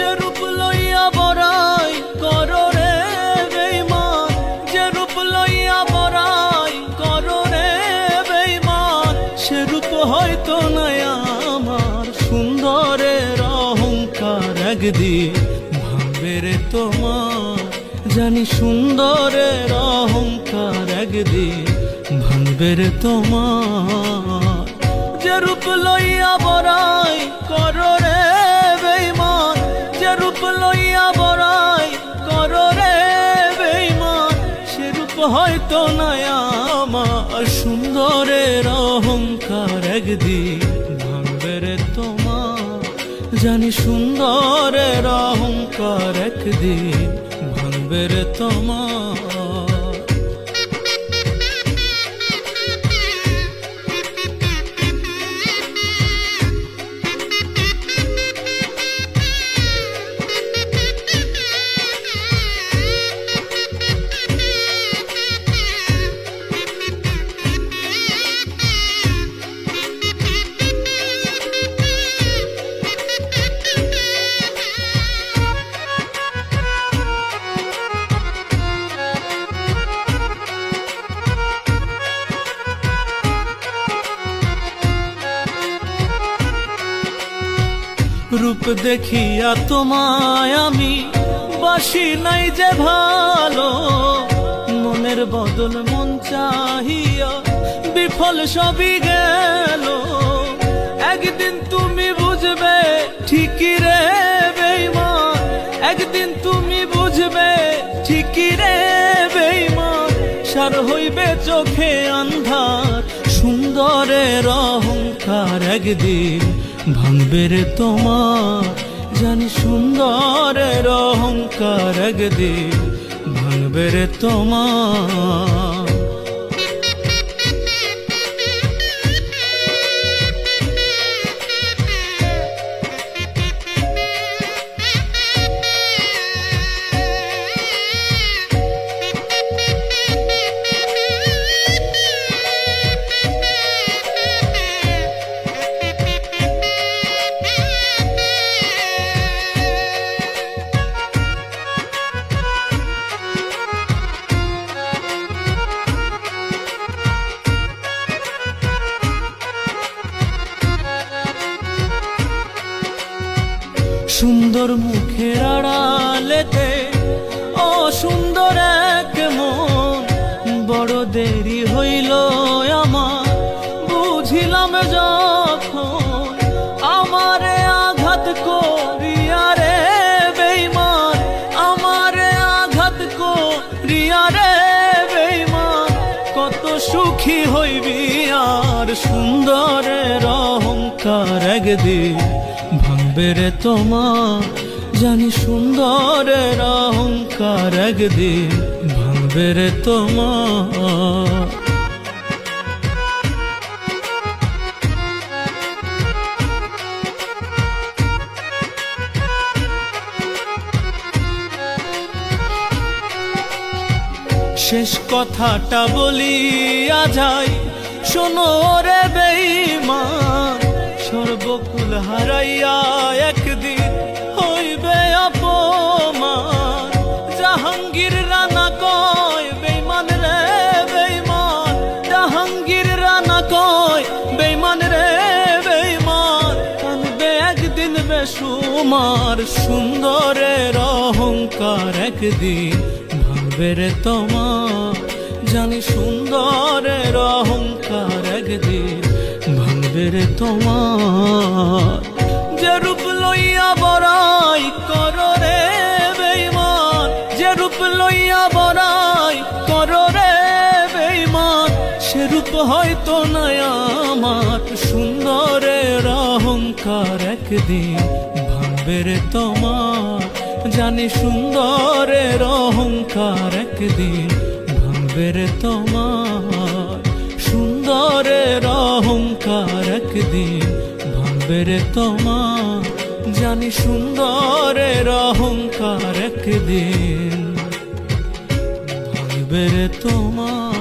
যে রূপ লইয়া বড়াই করো রে বেঈমান, যে রূপ লইয়া বড়াই করো রে বেঈমান, সে রূপ হয়তো নাই আমার সুন্দরের অহংকার একদিন ভাঙবে রে তোমার। জানি সুন্দরের অহংকার একদিন ভাঙবে রে তোমার। যে রূপ লইয়া বড়াই করো রে বেঈমান, যে রূপ লইয়া বড়াই করো রে বেঈমান, সে রূপ হয়তো নাই আমার সুন্দরের অহংকার একদিন ভাঙবে রে তোমার। জানি সুন্দরের অহংকার একদিন ভাঙবে রে তোমার। রূপ দেখিয়া তোমায় আমি বাসি নাই যে ভালো, মনের বদল মন চাহিয়া বিফল সবই গেল। একদিন তুমি বুঝবে ঠিকই রে বেঈমান, একদিন তুমি বুঝবে ঠিকই রে বেঈমান, সার হইবে চোখে আন্ধার সুন্দরের অহংকার একদিন ভাঙবে রে তোমার। জানি সুন্দরের অহংকার একদিন ভাঙবে রে তোমার। সুন্দর মুখের আড়ালেতে অসুন্দর এক মন, বড় দেরি হইল আমার বুঝিলাম যখন। আমারে আঘাত করিয়া রে বেঈমান, আমারে আঘাত করিয়া রে বেঈমান, কত সুখী হইবি আর সুন্দরের অহংকার একদিন ভাঙবে রে তোমার। জানি সুন্দরের অহংকার একদিন ভাঙবে রে তোমার। শেষ কথাটা বলিয়া যাই শোনো রে বেঈমান, সর্বকুল হারাইয়া একদিন হইবে অপমান। জাহাঙ্গীর রানা কয় বেঈমান রে বেঈমান, জাহাঙ্গীর রানা কয় বেঈমান রে বেঈমান, কানবে একদিন বেসুমার সুন্দরের অহংকার একদিন ভাঙবে রে তোমার। জানি সুন্দরের অহংকার একদিন ভাঙবে রে তোমার। যে রূপ লইয়া বড়াই করো রে বেঈমান, যে রূপ লইয়া বড়াই করো রে বেঈমান, সে রূপ হয়তো নাই আমার সুন্দরের অহংকার একদিন ভাঙবে রে তোমার। জানি সুন্দরের অহংকার একদিন ভাঙবে রে তোমার। সুন্দরের অহংকার একদিন ভাঙবে রে তোমার। জানি সুন্দরের অহংকার একদিন ভাঙবে রে তোমার।